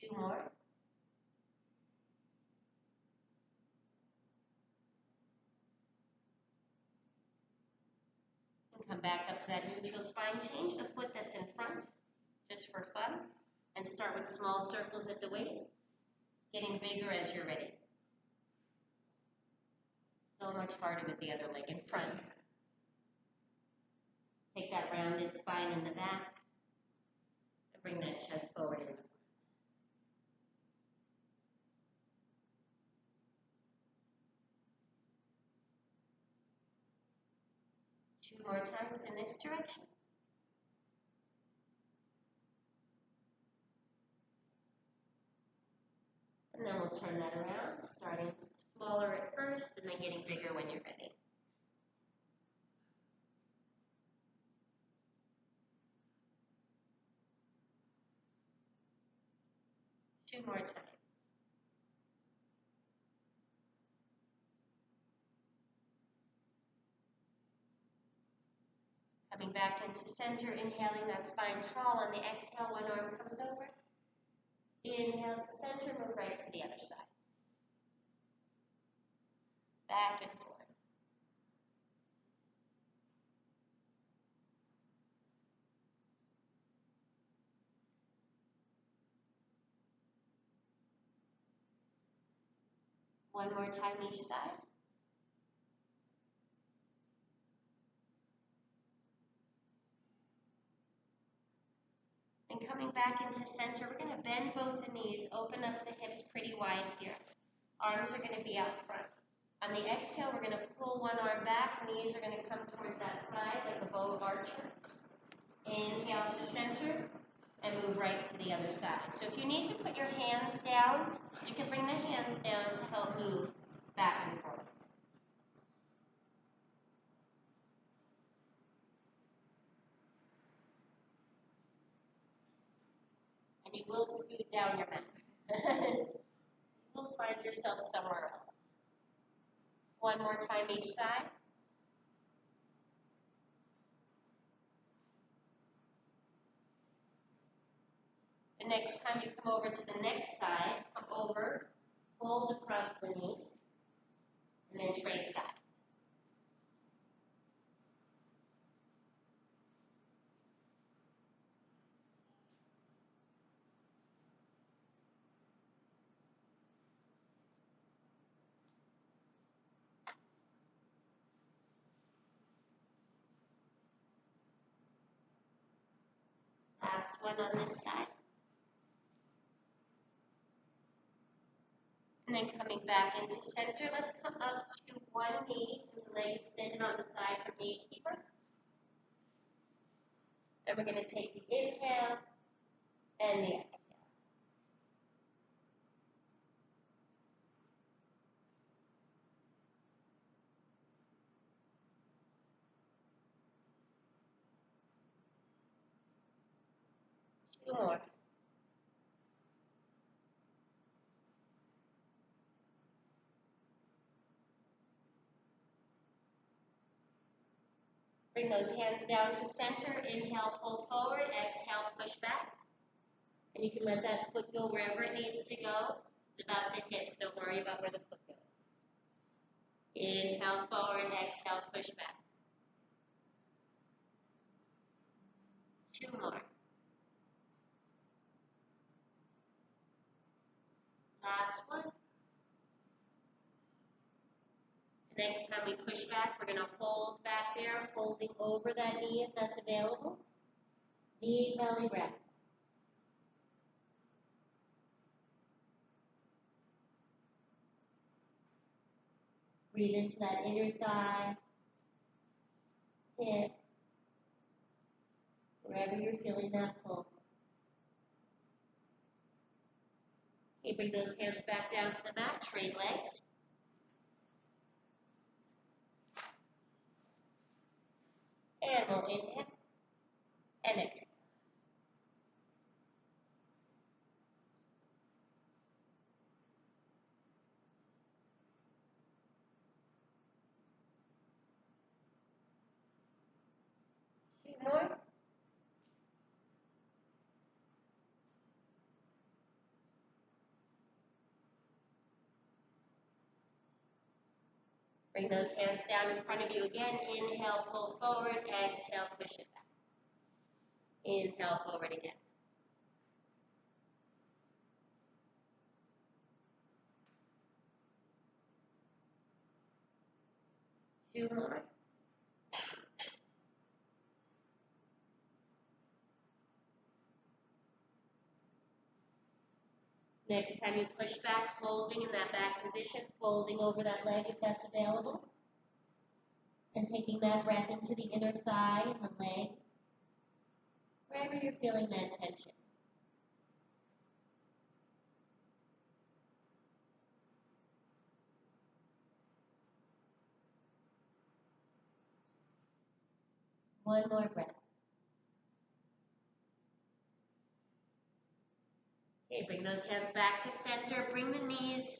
2 more. And come back up to that neutral spine. Change the foot that's in front, just for fun. And start with small circles at the waist, getting bigger as you're ready. So much harder with the other leg in front. Take that rounded spine in the back, and bring that chest forward in the front. 2 more times in this direction. And then we'll turn that around, starting smaller at first and then getting bigger when you're ready. Two more times. Coming back into center, inhaling that spine tall. On the exhale, one arm comes over. Inhale to center, move right to the other side. Back and forth. One more time each side. And coming back into center, we're going to bend both the knees, open up the hips pretty wide here. Arms are going to be out front. On the exhale, we're going to pull one arm back, knees are going to come towards that side like a bow archer. Inhale to center, and move right to the other side. So if you need to put your hands down, you can bring the hands down to help move back and forth. And you will scoot down your mat. You'll find yourself somewhere else. One more time each side. The next time you come over to the next side, come over, fold across the knee, and then trade sides. Last one on this side. And then coming back into center, let's come up to one knee with the leg extended on the side from knee keeper. And we're going to take the inhale and the exhale. Two more. Bring those hands down to center. Inhale, pull forward. Exhale, push back. And you can let that foot go wherever it needs to go. It's about the hips. Don't worry about where the foot goes. Inhale, forward. Exhale, push back. Two more. Last one. Next time we push back, we're going to hold back there, folding over that knee if that's available. Deep belly breath. Breathe into that inner thigh, hip, wherever you're feeling that pull. Okay, bring those hands back down to the mat, trade legs. And we'll inhale and exhale. Two more. Bring those hands down in front of you again. Inhale, pull forward. Exhale, push it back. Inhale, forward again. Two more. Next time you push back, holding in that back position, folding over that leg if that's available. And taking that breath into the inner thigh and the leg, wherever you're feeling that tension. One more breath. Okay, bring those hands back to center. Bring the knees,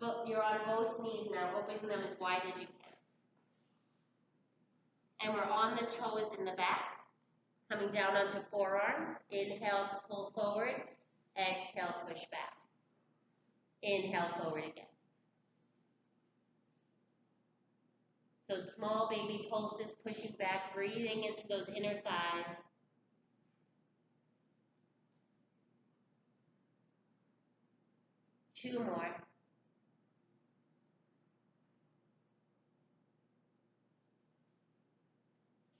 you're on both knees now, opening them as wide as you can. And we're on the toes in the back, coming down onto forearms. Inhale, pull forward. Exhale, push back. Inhale, forward again. So small baby pulses, pushing back, breathing into those inner thighs. Two more.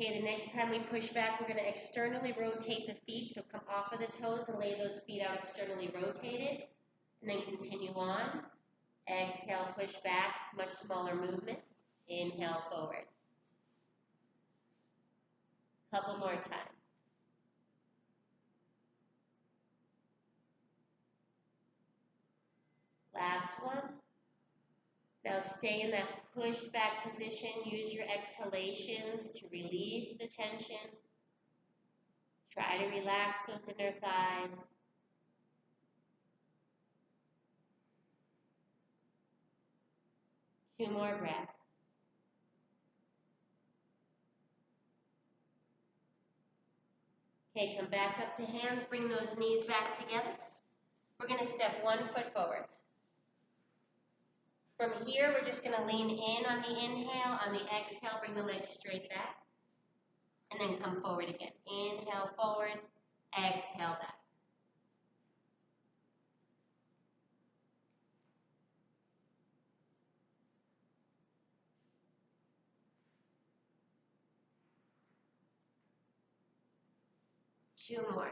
Okay, the next time we push back, we're going to externally rotate the feet. So come off of the toes and lay those feet out externally rotated. And then continue on. Exhale, push back. It's much smaller movement. Inhale, forward. Couple more times. Last one. Now stay in that push back position. Use your exhalations to release the tension. Try to relax those inner thighs. Two more breaths. Okay, come back up to hands. Bring those knees back together. We're going to step 1 foot forward. From here, we're just going to lean in on the inhale. On the exhale, bring the legs straight back. And then come forward again. Inhale, forward. Exhale, back. Two more.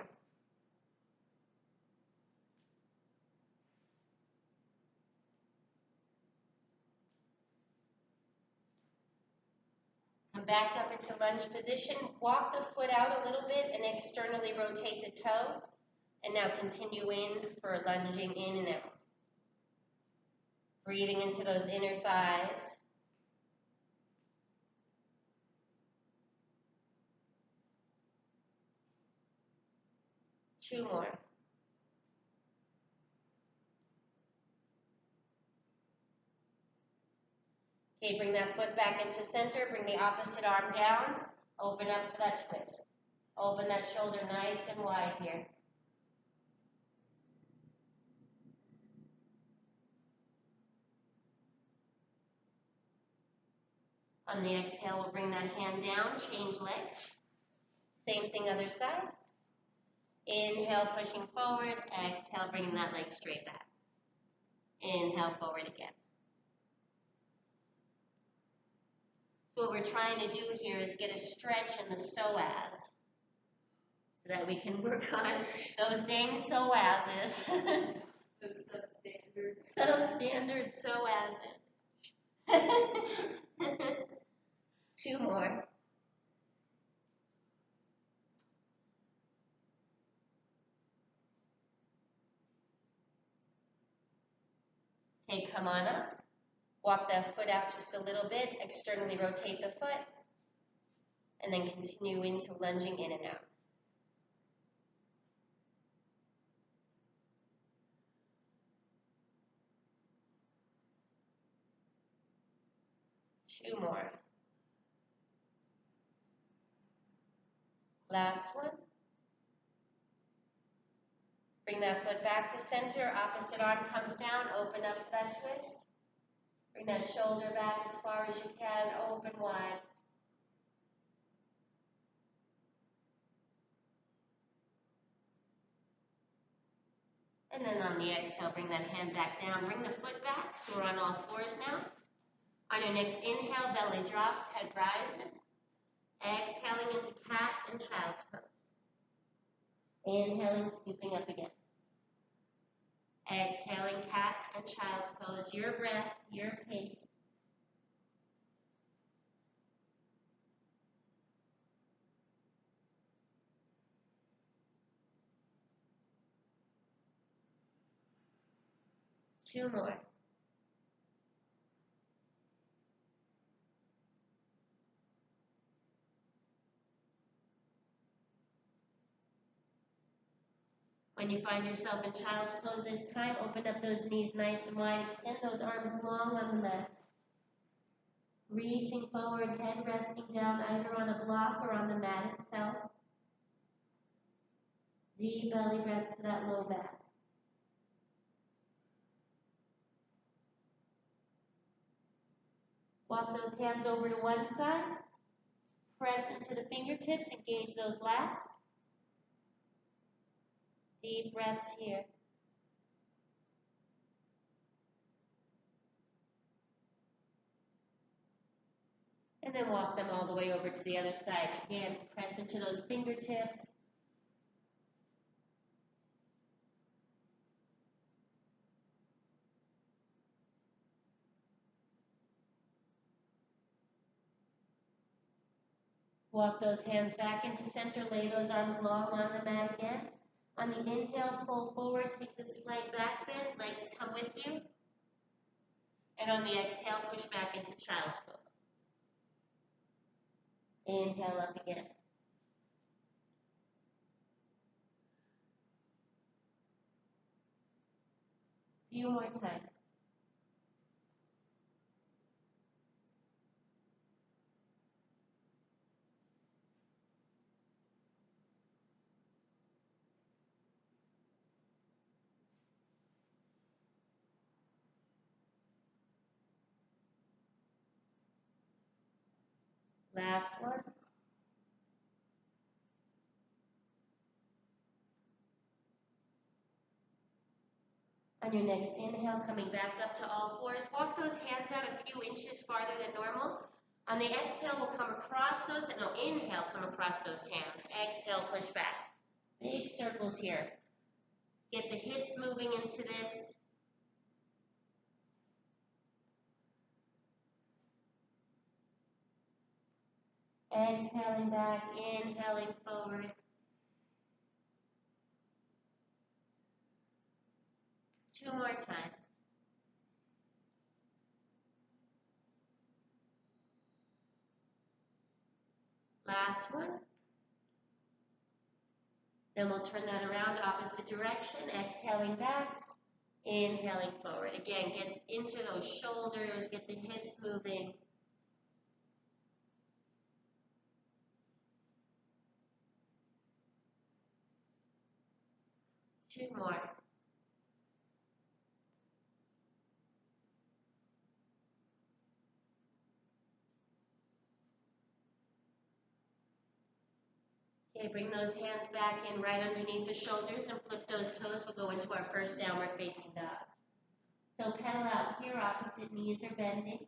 Come back up into lunge position. Walk the foot out a little bit and externally rotate the toe. And now continue in for lunging in and out. Breathing into those inner thighs. Two more. Okay, bring that foot back into center. Bring the opposite arm down. Open up for that twist. Open that shoulder nice and wide here. On the exhale, we'll bring that hand down, change legs. Same thing other side. Inhale, pushing forward. Exhale, bringing that leg straight back. Inhale, forward again. So what we're trying to do here is get a stretch in the psoas so that we can work on those dang psoases. Those substandard. Substandard psoases. Two more. Okay, come on up. Walk that foot out just a little bit. Externally rotate the foot. And then continue into lunging in and out. Two more. Last one. Bring that foot back to center. Opposite arm comes down. Open up for that twist. Bring that shoulder back as far as you can, open wide. And then on the exhale, bring that hand back down. Bring the foot back, so we're on all fours now. On your next inhale, belly drops, head rises. Exhaling into cat and child's pose. Inhaling, scooping up again. Exhaling, cat and child's pose. Your breath, your pace. Two more. When you find yourself in child's pose this time, open up those knees nice and wide. Extend those arms long on the mat. Reaching forward, head resting down either on a block or on the mat itself. Deep belly breath to that low back. Walk those hands over to one side. Press into the fingertips, engage those lats. Deep breaths here. And then walk them all the way over to the other side. Again, press into those fingertips. Walk those hands back into center. Lay those arms long on the mat again. On the inhale, pull forward, take the slight back bend, legs come with you. And on the exhale, push back into child's pose. Inhale up again. Few more times. Last one. On your next inhale, coming back up to all fours, walk those hands out a few inches farther than normal. On the exhale, we'll come across those, no, inhale, come across those hands. Exhale, push back. Big circles here. Get the hips moving into this. Exhaling back, inhaling forward. Two more times. Last one. Then we'll turn that around, opposite direction, exhaling back, inhaling forward. Again, get into those shoulders, get the hips moving. Two more. Okay, bring those hands back in right underneath the shoulders and flip those toes. We'll go into our first downward facing dog. So pedal out here, opposite knees are bending.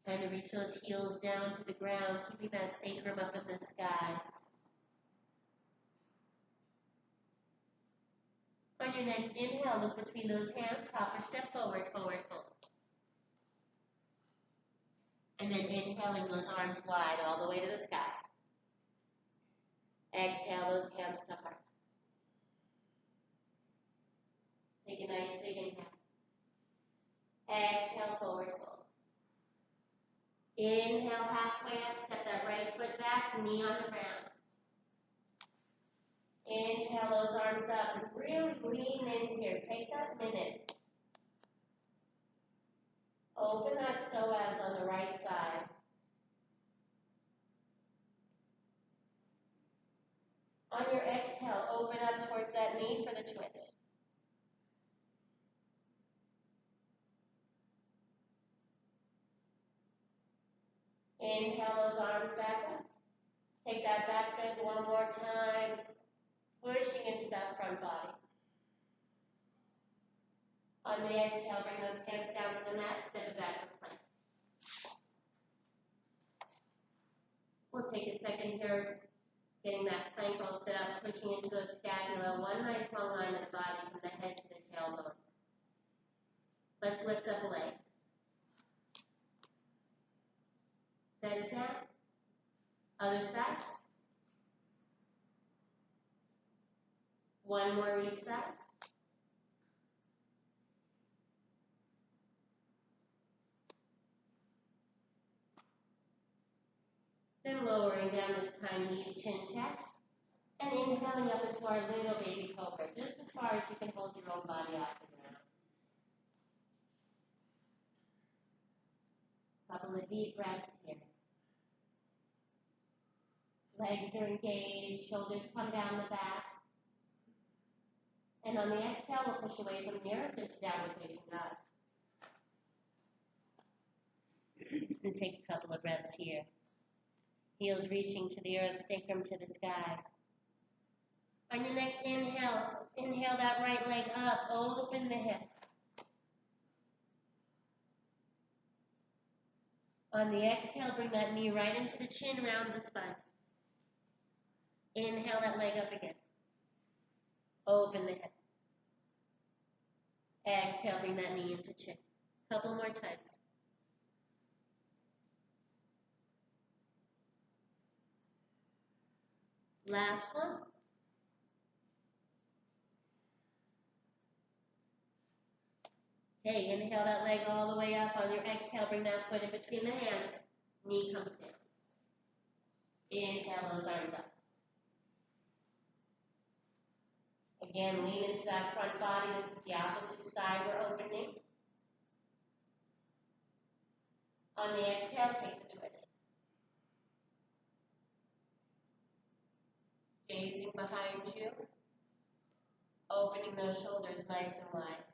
Trying to reach those heels down to the ground, keeping that sacrum up in the sky. On your next inhale, look between those hands, hop or step forward, forward fold. And then inhaling those arms wide all the way to the sky. Exhale those hands to heart. Take a nice big inhale. Exhale, forward fold. Inhale, halfway up, step that right foot back, knee on the ground. Inhale those arms up and really lean in here. Take that minute. Open that psoas on the right side. Inhale those arms back up. Take that back bend one more time, pushing into that front body. On the exhale, bring those hands down to the mat, step it back for plank. We'll take a second here, getting that plank all set up, pushing into those scapula, one nice long line of the body from the head to the tailbone. Let's lift up a leg. Set it down. Other side. One more each side. Then lowering down this time, knees, chin, chest. And inhaling up into our little baby cobra, just as far as you can hold your own body off the ground. Couple of deep breaths here. Legs are engaged, shoulders come down the back. And on the exhale, we'll push away from the earth into downward facing dog. And take a couple of breaths here. Heels reaching to the earth, sacrum to the sky. On your next inhale, inhale that right leg up, open the hip. On the exhale, bring that knee right into the chin, round the spine. Inhale that leg up again. Open the hip. Exhale, bring that knee into chin. Couple more times. Last one. Okay, inhale that leg all the way up. On your exhale, bring that foot in between the hands. Knee comes down. Inhale those arms up. Again, lean into that front body. This is the opposite side we're opening. On the exhale, take the twist. Gazing behind you. Opening those shoulders nice and wide.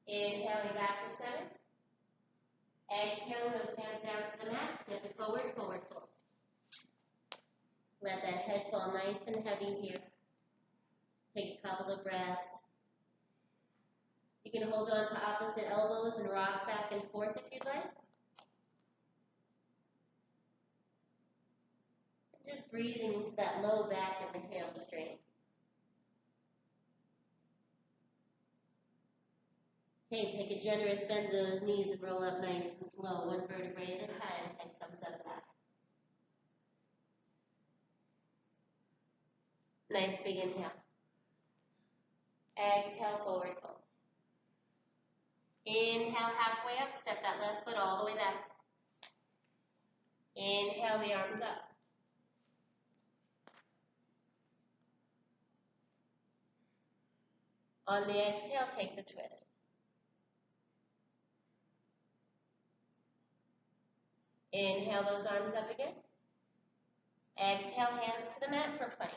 Inhaling back to center. Exhaling those hands down to the mat. Step it forward, forward, forward. Let that head fall nice and heavy here. Take a couple of breaths. You can hold on to opposite elbows and rock back and forth if you'd like. Just breathing into that low back and the hamstring. Okay, take a generous bend to those knees and roll up nice and slow, one vertebrae at a time. Head comes up back. Nice big inhale. Exhale, forward fold. Inhale, halfway up, step that left foot all the way back. Inhale, the arms up. On the exhale, take the twist. Inhale those arms up again. Exhale, hands to the mat for plank.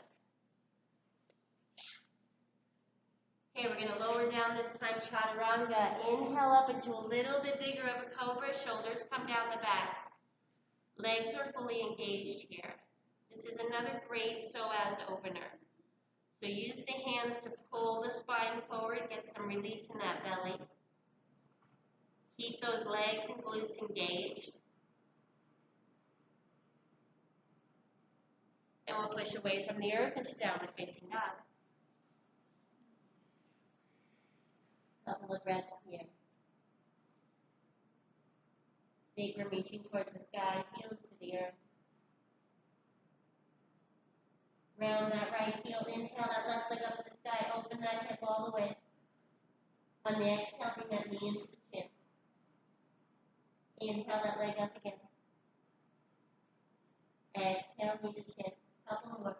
Okay, we're going to lower down this time, chaturanga. Inhale up into a little bit bigger of a cobra. Shoulders come down the back. Legs are fully engaged here. This is another great psoas opener. So use the hands to pull the spine forward, get some release in that belly. Keep those legs and glutes engaged. And we'll push away from the earth into downward facing dog. Couple of breaths here. Sacrum reaching towards the sky, heels to the earth. Round that right heel, inhale that left leg up to the sky, open that hip all the way. On the exhale, bring that knee into the chin. Inhale that leg up again. Exhale, knee to chin. Couple more.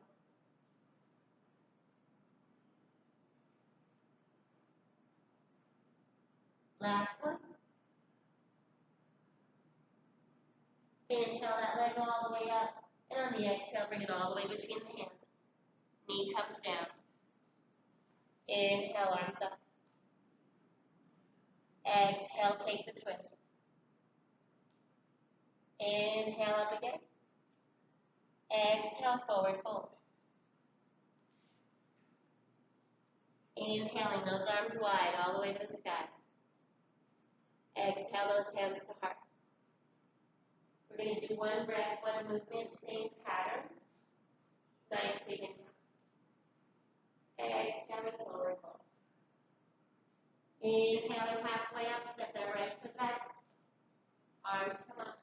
Last one. Inhale that leg all the way up. And on the exhale, bring it all the way between the hands. Knee comes down. Inhale, arms up. Exhale, take the twist. Inhale up again. Exhale, forward fold. Inhaling those arms wide all the way to the sky. Exhale those hands to heart. We're going to do one breath, one movement, same pattern. Nice big inhale. Exhaling, forward fold. Inhaling halfway up, step that right foot back. Arms come up.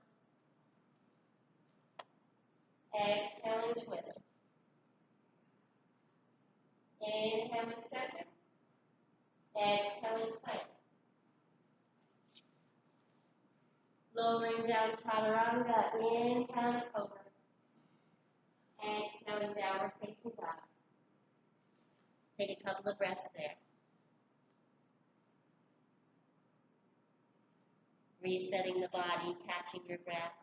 Exhaling, twist. Inhaling, center. Exhaling, plank. Lowering down, chaturanga. Inhaling, cobra. Exhaling, downward facing dog. Take a couple of breaths there. Resetting the body, catching your breath.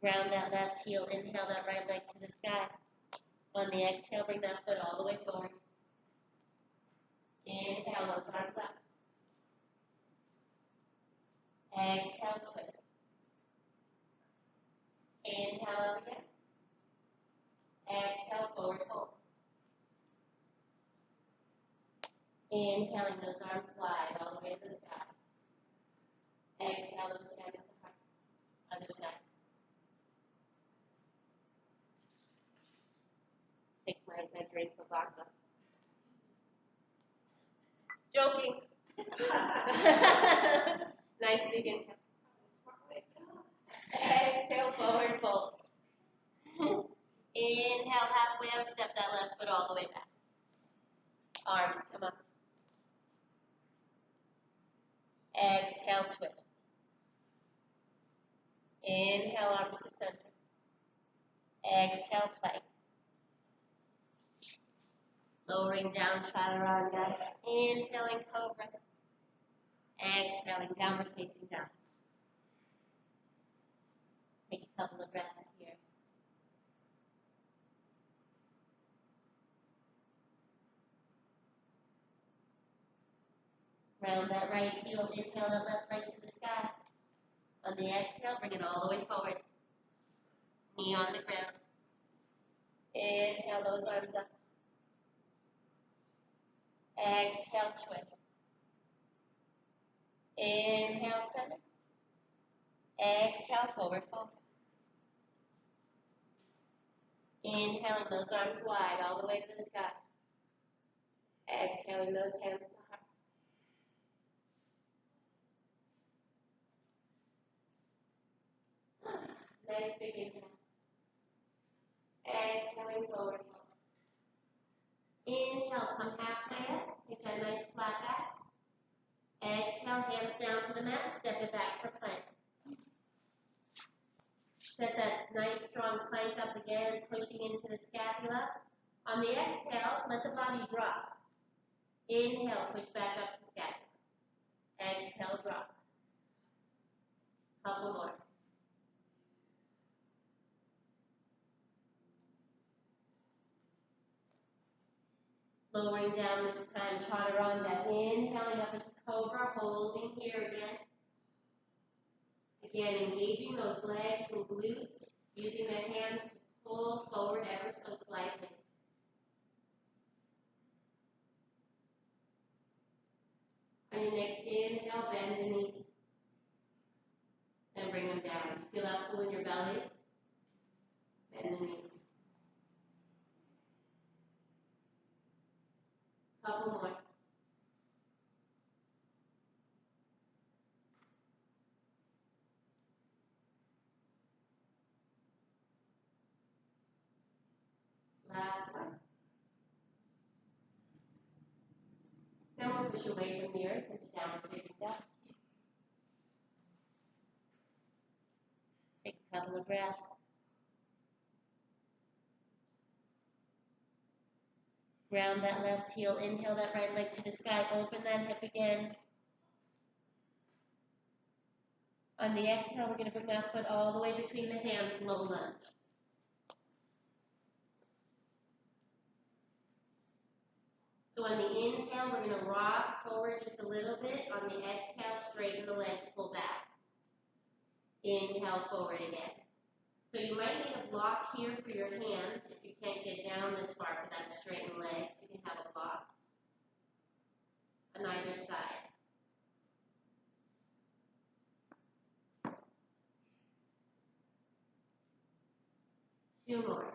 Ground that left heel, inhale that right leg to the sky. On the exhale, bring that foot all the way forward. Inhale, those arms up. Exhale, twist. Inhale up again. Exhale, forward fold. Inhaling those arms wide all the way to the sky. Exhale, those hands to the heart. Other side. Take my drink for vodka. Joking. Nice big inhale. Exhale, forward fold. Inhale, halfway up, step that left foot all the way back. Arms come up. Exhale, twist. Inhale, arms to center. Exhale, plank. Lowering down, chaturanga. Inhaling, cobra. Exhaling, downward facing dog. Take a couple of breaths here. Round that right heel, inhale that left leg to the sky. On the exhale, bring it all the way forward. Knee on the ground. Inhale those arms up. Exhale, twist. Inhale, center. Exhale, forward fold. Inhaling those arms wide all the way to the sky. Exhaling those hands to heart. Nice big inhale. Exhaling, forward fold. Inhale, come halfway up. Take that nice flat back. Exhale, hands down to the mat. Step it back for plank. Set that nice strong plank up again, pushing into the scapula. On the exhale, let the body drop. Inhale, push back up to scapula. Exhale, drop. Couple more. Lowering down this time, chaturanga. Inhaling up into cobra, holding here again. Again, engaging those legs and glutes, using the hands to pull forward ever so slightly. On your next inhale, bend the knees. And bring them down. Feel that pull in your belly. Bend the knees. Couple more. Last one. Then we'll push away from the earth into downward facing dog. Take a couple of breaths. Ground that left heel, inhale that right leg to the sky, open that hip again. On the exhale, we're going to bring that foot all the way between the hands, low lunge. So on the inhale, we're going to rock forward just a little bit. On the exhale, straighten the leg, pull back. Inhale forward again. So you might need a block here for your hands if you can't get down this far for that straightened leg. You can have a block on either side. Two more.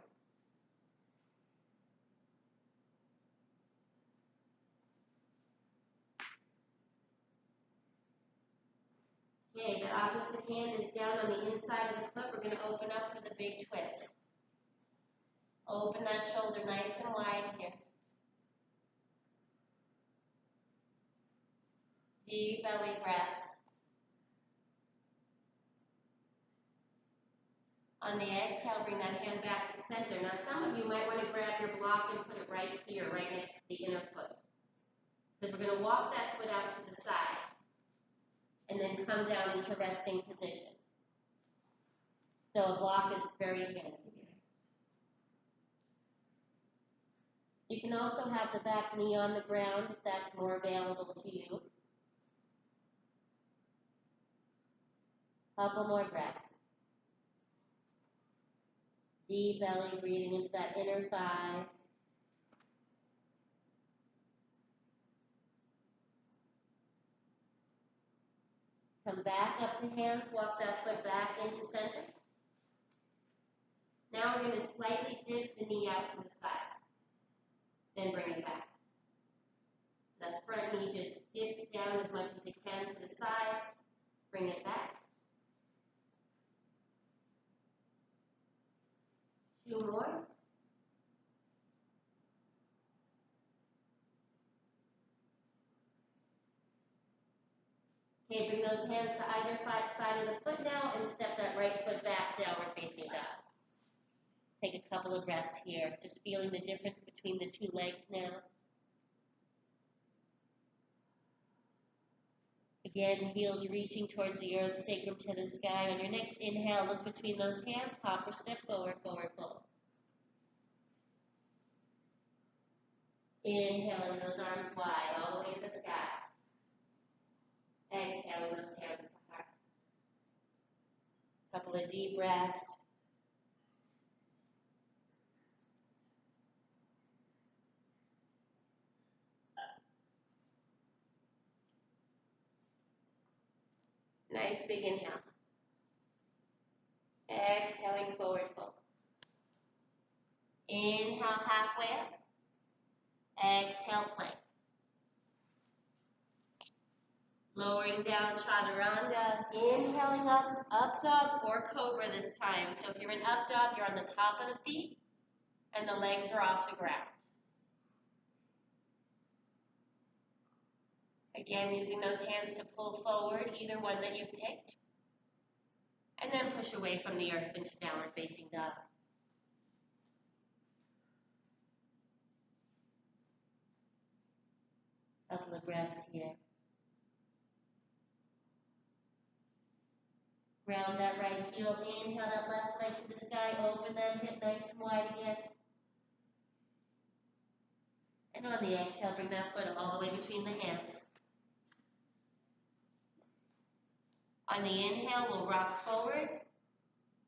Okay, the opposite hand is down on the inside of the foot. We're going to open up for the big twist. Open that shoulder nice and wide here. Deep belly breaths. On the exhale, bring that hand back to center. Now, some of you might want to grab your block and put it right here, right next to the inner foot. Because we're going to walk that foot out to the side and then come down into resting position. So a block is very handy here. You can also have the back knee on the ground if that's more available to you. Couple more breaths. Deep belly, breathing into that inner thigh. Come back up to hands, walk that foot back into center. Now we're going to slightly dip the knee out to the side. Then bring it back. So that front knee just dips down as much as it can to the side. Bring it back. Two more. Okay, bring those hands to either side of the foot now and step that right foot back, downward facing dog. Take a couple of breaths here, just feeling the difference between the two legs now. Again, heels reaching towards the earth, sacrum to the sky. On your next inhale, look between those hands, hop or step forward, forward fold. Inhaling those arms wide, all the way to the sky. Exhaling those hands to heart. Couple of deep breaths. Nice big inhale. Exhaling forward fold. Inhale halfway up. Exhale plank. Lowering down chaturanga. Inhaling up, up dog or cobra this time. So if you're in up dog, you're on the top of the feet and the legs are off the ground. Again, using those hands to pull forward, either one that you picked. And then push away from the earth into downward facing dog. Couple of breaths here. Ground that right heel, inhale that left leg to the sky, open that hip nice and wide again. And on the exhale, bring that foot all the way between the hands. On the inhale, we'll rock forward.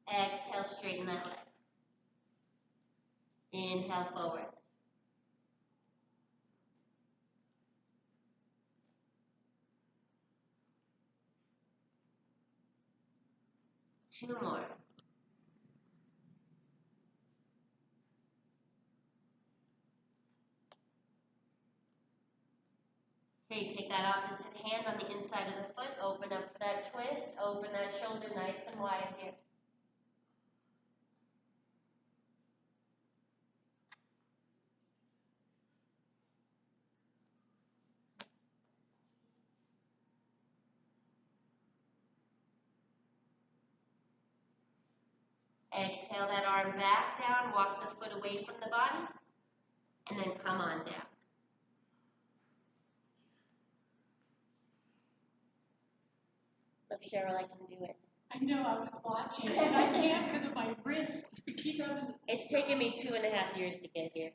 Exhale, straighten that leg. Inhale forward. Two more. Okay, take that opposite hand on the inside of the foot, open up for that twist, open that shoulder nice and wide here. Exhale that arm back down, walk the foot away from the body, and then come on down. Look, Cheryl, I can do it. I know, I was watching, and I can't because of my wrist. I keep having to It's taken me 2.5 years to get here.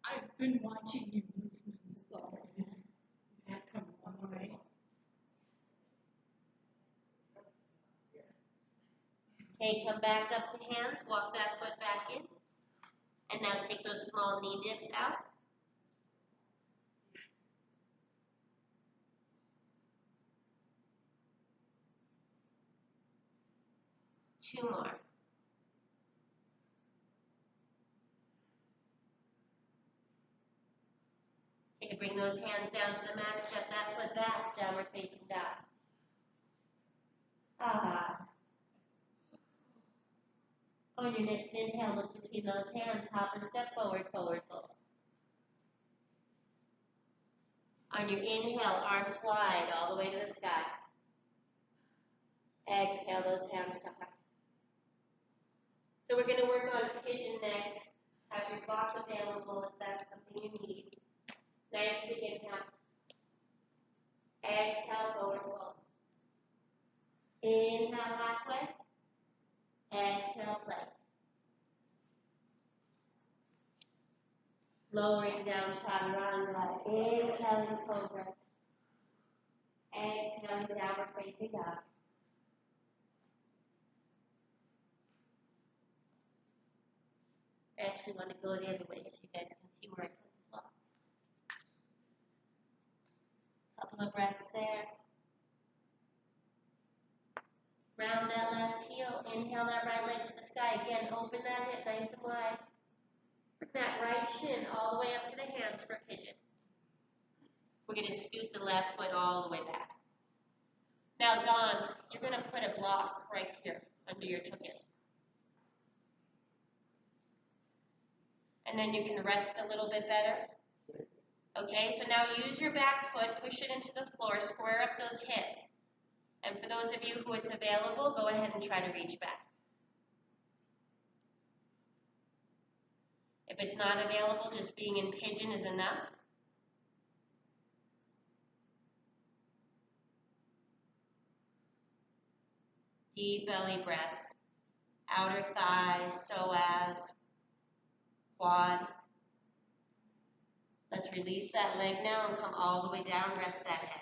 I've been watching your movements. It's awesome. You've come a long way. Okay, come back up to hands, walk that foot back in. And now take those small knee dips out. Two more. Okay, bring those hands down to the mat, step that foot back, downward facing dog. On your next inhale, look between those hands, hop or step forward, forward fold. On your inhale, arms wide, all the way to the sky. Exhale those hands to heart. So we're going to work on pigeon next. Have your block available if that's something you need. Nice big inhale. Exhale, forward fold. Inhale halfway. Exhale, plank. Lowering down, chaturanga. Inhaling cobra. Exhaling downward facing dog. I actually want to go the other way so you guys can see where I put the block. Couple of breaths there. Round that left heel. Inhale that right leg to the sky. Again, open that hip nice and wide. Bring that right shin all the way up to the hands for pigeon. We're going to scoot the left foot all the way back. Now, Dawn, you're going to put a block right here under your tuchus. And then you can rest a little bit better. Okay, so now use your back foot, push it into the floor, square up those hips. And for those of you who it's available, go ahead and try to reach back. If it's not available, just being in pigeon is enough. Deep belly breaths. Outer thighs, psoas, quad. Let's release that leg now and come all the way down, rest that head.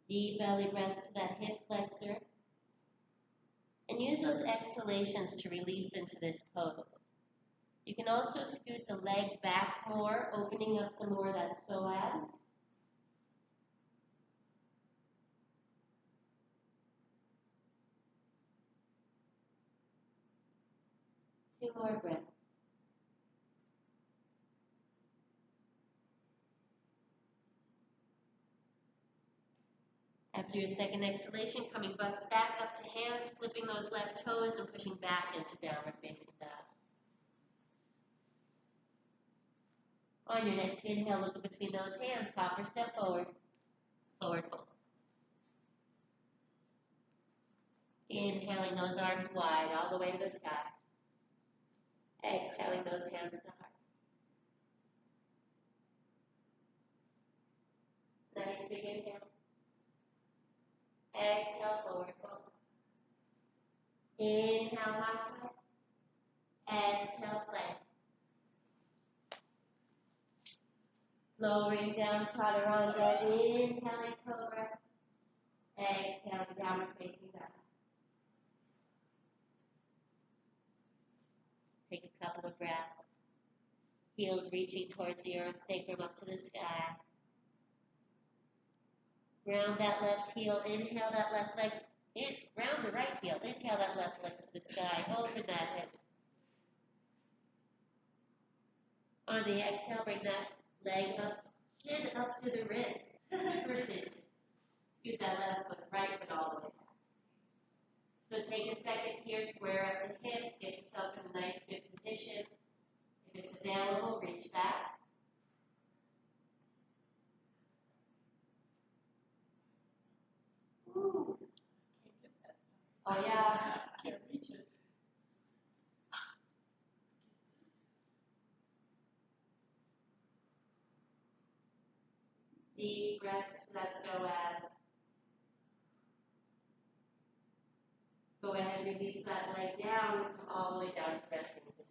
Deep belly breaths to that hip flexor. And use those exhalations to release into this pose. You can also scoot the leg back more, opening up some more of that psoas. Two more breaths. After your second exhalation, coming back up to hands, flipping those left toes and pushing back into downward facing dog. On your next inhale, look between those hands, hop or step forward, forward fold. Inhaling those arms wide, all the way to the sky. Exhaling those hands to heart. Nice big inhale. Exhale, forward fold. Inhale, halfway. Exhale, plank. Lowering down, chaturanga. Inhaling, cobra. Exhaling, downward facing dog. Take a couple of breaths. Heels reaching towards the earth, sacrum up to the sky. Round that left heel, inhale that left leg, round the right heel, inhale that left leg to the sky, open that hip. On the exhale, bring that leg up, chin up to the wrist. Scoot that left foot, right foot all the way back. So take a second here, square up the hips, get yourself in a nice good position. If it's available, reach back. Ooh. Oh yeah. Can't reach it. Deep breaths to that psoas. Go ahead and release that leg down and come all the way down to resting position.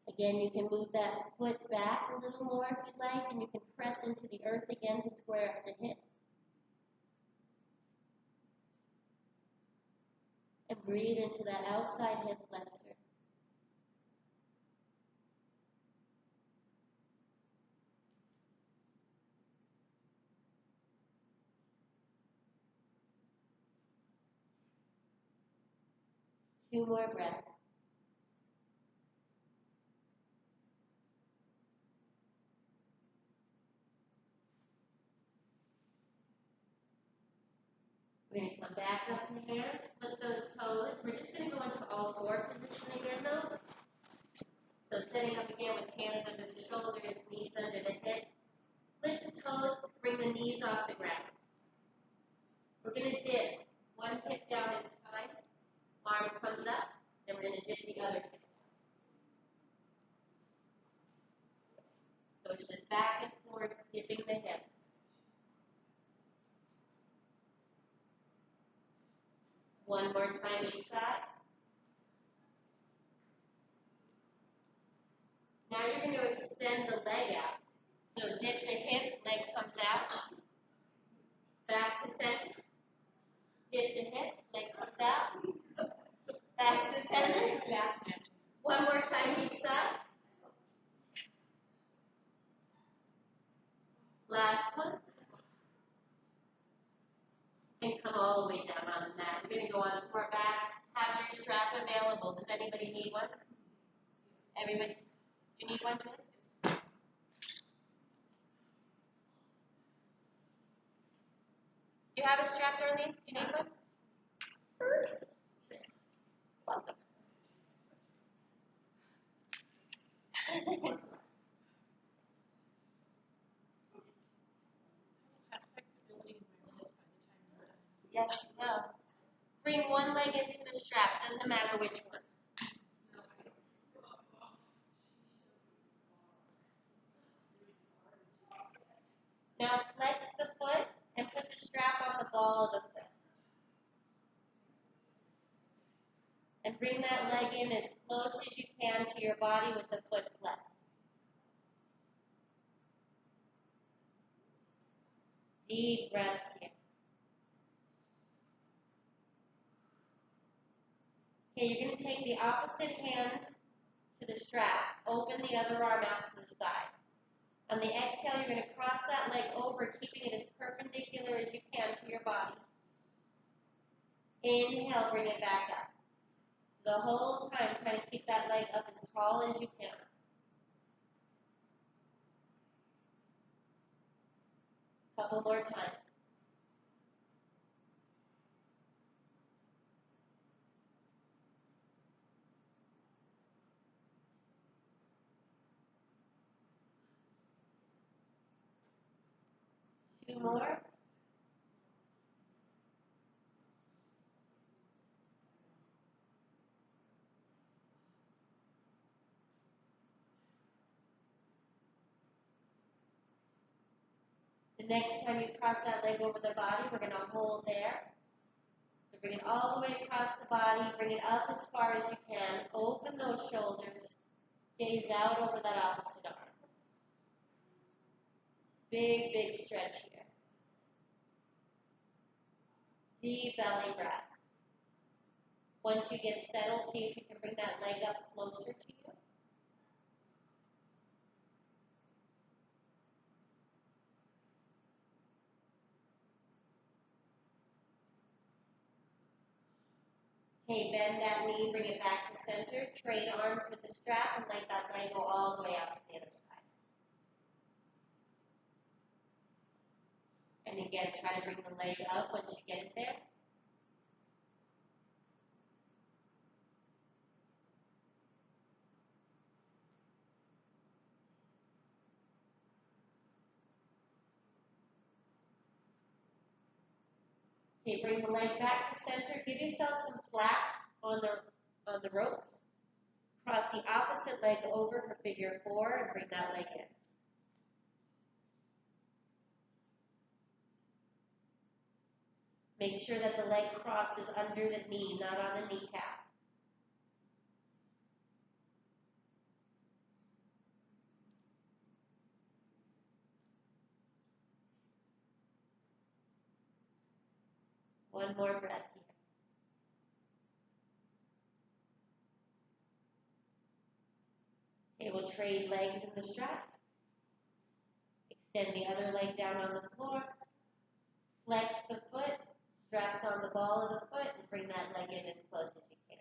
Again, you can move that foot back a little more if you'd like, and you can press into the earth again to square up the hips. Breathe into that outside hip flexor. Two more breaths. We're going to come back up to hands, flip those toes. We're just going to go into all four position again though. So sitting up again with hands under the shoulders, knees under the hips. Flip the toes, bring the knees off the ground. We're going to dip one hip down at a time. Arm comes up, then we're going to dip the other hip down. So it's just back and forth, dipping the hip. One more time each side. Now you're going to extend the leg out. So dip the hip, leg comes out. Back to center. Dip the hip, leg comes out. Back to center. One more time each side. Last one. And come all the way down on the mat. We're going to go on to our backs. Have your strap available. Does anybody need one? Everybody? You need one too? You have a strap, Darlene? Do you need one? Welcome. Yes, you will. Bring one leg into the strap. Doesn't matter which one. Now flex the foot and put the strap on the ball of the foot. And bring that leg in as close as you can to your body with the foot flexed. Deep breaths here. Okay, you're going to take the opposite hand to the strap. Open the other arm out to the side. On the exhale, you're going to cross that leg over, keeping it as perpendicular as you can to your body. Inhale, bring it back up. The whole time, try to keep that leg up as tall as you can. Couple more times. Two more. The next time you cross that leg over the body, we're going to hold there. So bring it all the way across the body, bring it up as far as you can, open those shoulders, gaze out over that opposite arm. Big, big stretch here. Deep belly breath. Once you get settled, see if you can bring that leg up closer to you. Okay, bend that knee, bring it back to center. Trade arms with the strap and let that leg go all the way out to the other side. And again, try to bring the leg up once you get it there. Okay, bring the leg back to center. Give yourself some slack on the rope. Cross the opposite leg over for figure four and bring that leg in. Make sure that the leg crosses under the knee, not on the kneecap. One more breath here. Okay, we'll trade legs in the strap. Extend the other leg down on the floor. Flex the foot, straps on the ball of the foot, and bring that leg in as close as you can.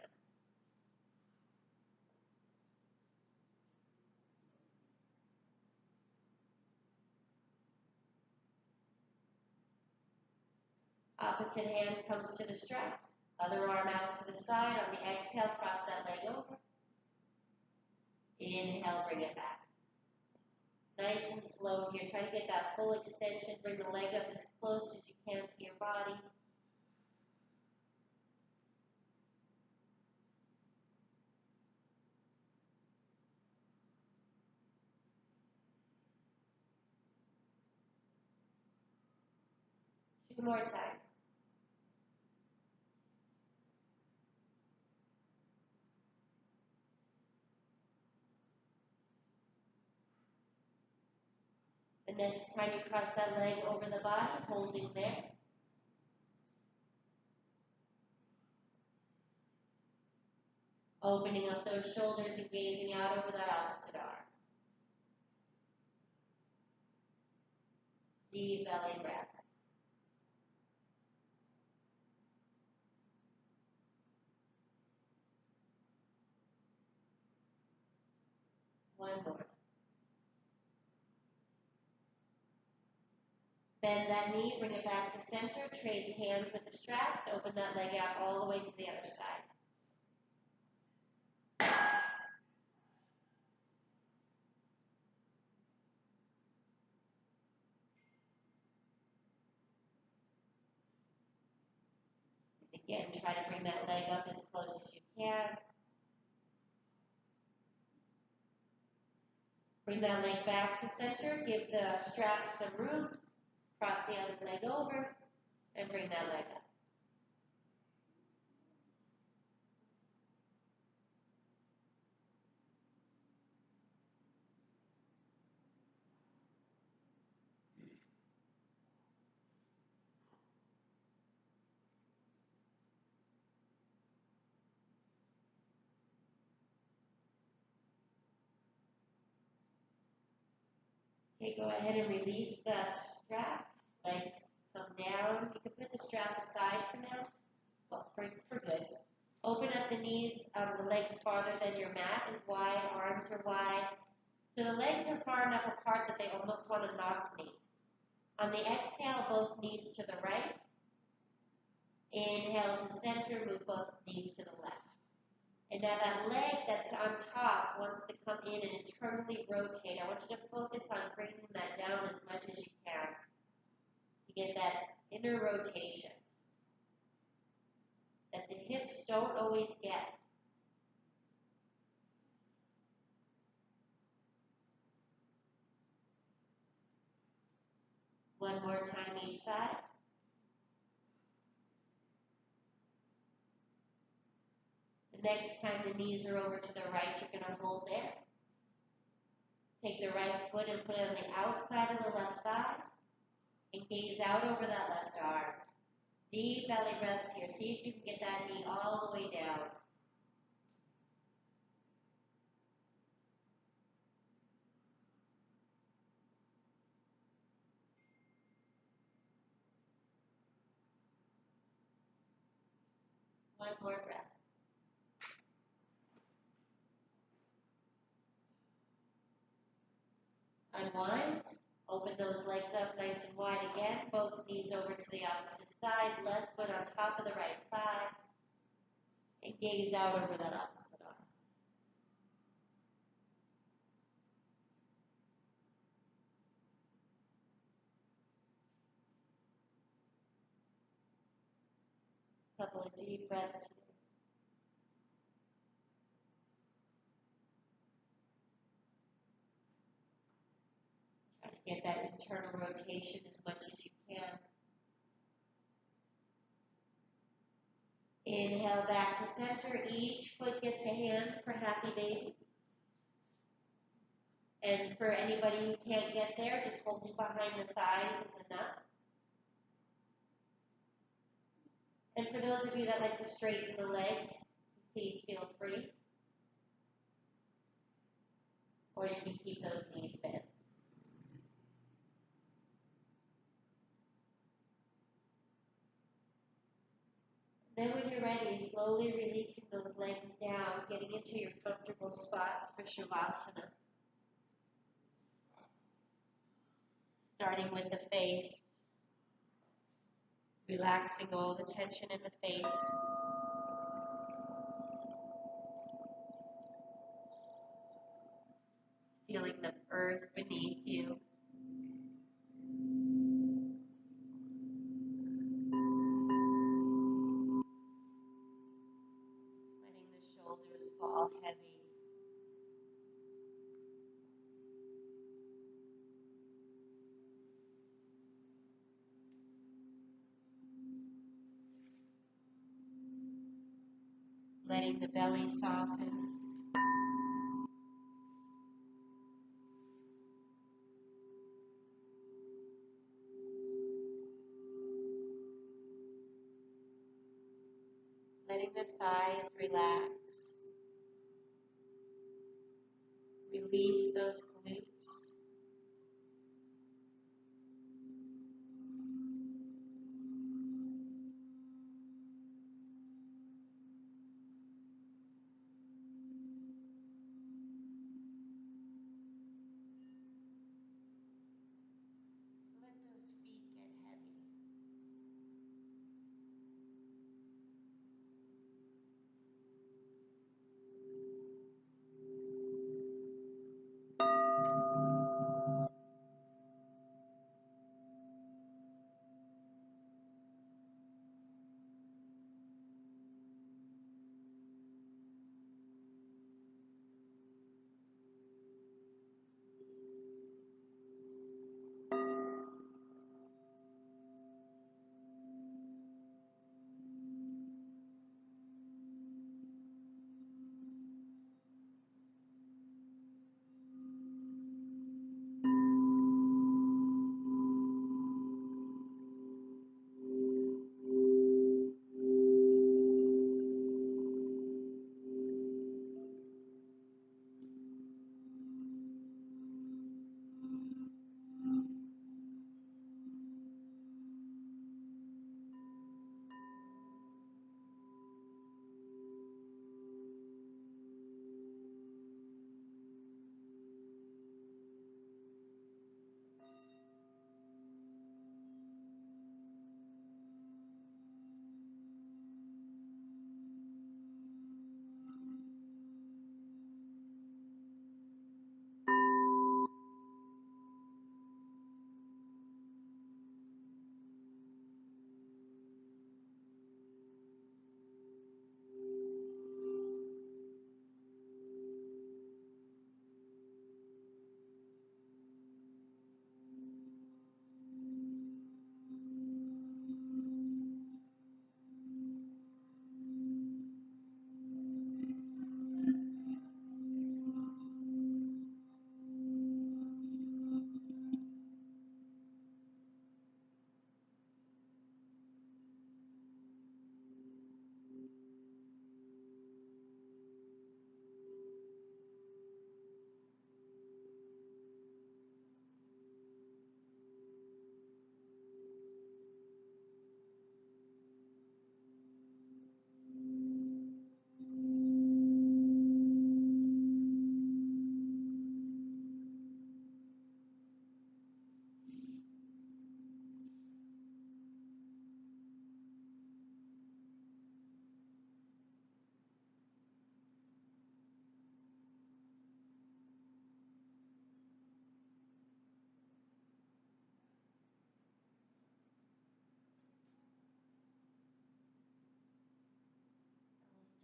Opposite hand comes to the strap. Other arm out to the side. On the exhale, cross that leg over. Inhale, bring it back. Nice and slow here. Try to get that full extension. Bring the leg up as close as you can to your body. Two more times. The next time you cross that leg over the body, holding there. Opening up those shoulders and gazing out over that opposite arm. Deep belly breath. One more. Bend that knee, bring it back to center, trade hands with the straps, open that leg out all the way to the other side. Again, try to bring that leg up as close as you can. Bring that leg back to center, give the straps some room, cross the other leg over, and bring that leg up. Okay, go ahead and release the strap. Legs come down. You can put the strap aside for now. Well, for good. Open up the knees, the legs farther than your mat is wide, arms are wide. So the legs are far enough apart that they almost want to knock knee. On the exhale, both knees to the right. Inhale to center, move both knees to the left. And now that leg that's on top wants to come in and internally rotate. I want you to focus on bringing that down as much as you can to get that inner rotation that the hips don't always get. One more time each side. The next time the knees are over to the right, you're going to hold there. Take the right foot and put it on the outside of the left thigh and gaze out over that left arm. Deep belly breaths here. See if you can get that knee all the way down. One more breath. Unwind. Open those legs up nice and wide again. Both knees over to the opposite side. Left foot on top of the right thigh. And gaze out over that opposite arm. Couple of deep breaths here. Try to get that internal rotation as much as you can. Inhale back to center. Each foot gets a hand for happy baby. And for anybody who can't get there, just holding behind the thighs is enough. And for those of you that like to straighten the legs, please feel free. Or you can keep those knees bent. Then when you're ready, slowly releasing those legs down, getting into your comfortable spot for Shavasana. Starting with the face, relaxing all the tension in the face. Feeling the earth beneath you. Letting the shoulders fall heavy. Letting the belly soften. Letting the thighs relax. Release those glutes. Let those feet get heavy.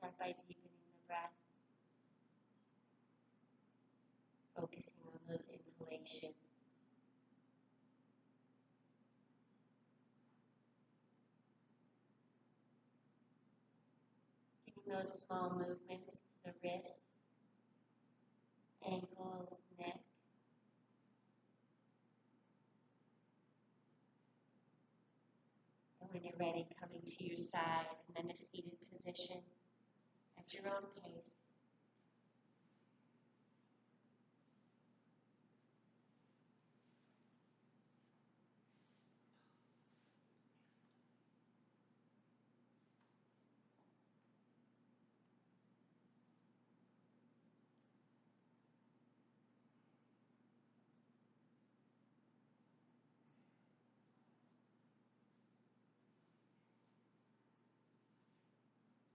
Start by deepening the breath, focusing on those inhalations. Giving those small movements to the wrists, ankles, neck. And when you're ready, coming to your side and then a seated position at your own pace.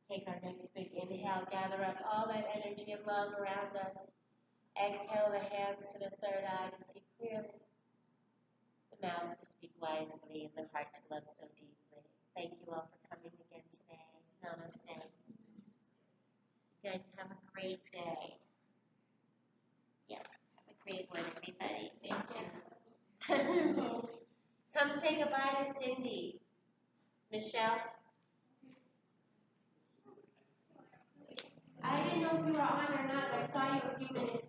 Take our next big inhale, gather up all that energy and love around us. Exhale the hands to the third eye to see clearly. The mouth to speak wisely and the heart to love so deeply. Thank you all for coming again today. Namaste. You guys have a great day. Yes, have a great one, everybody. Thank you. Come say goodbye to Cindy. Michelle? I didn't know if you were on or not. I saw you a few minutes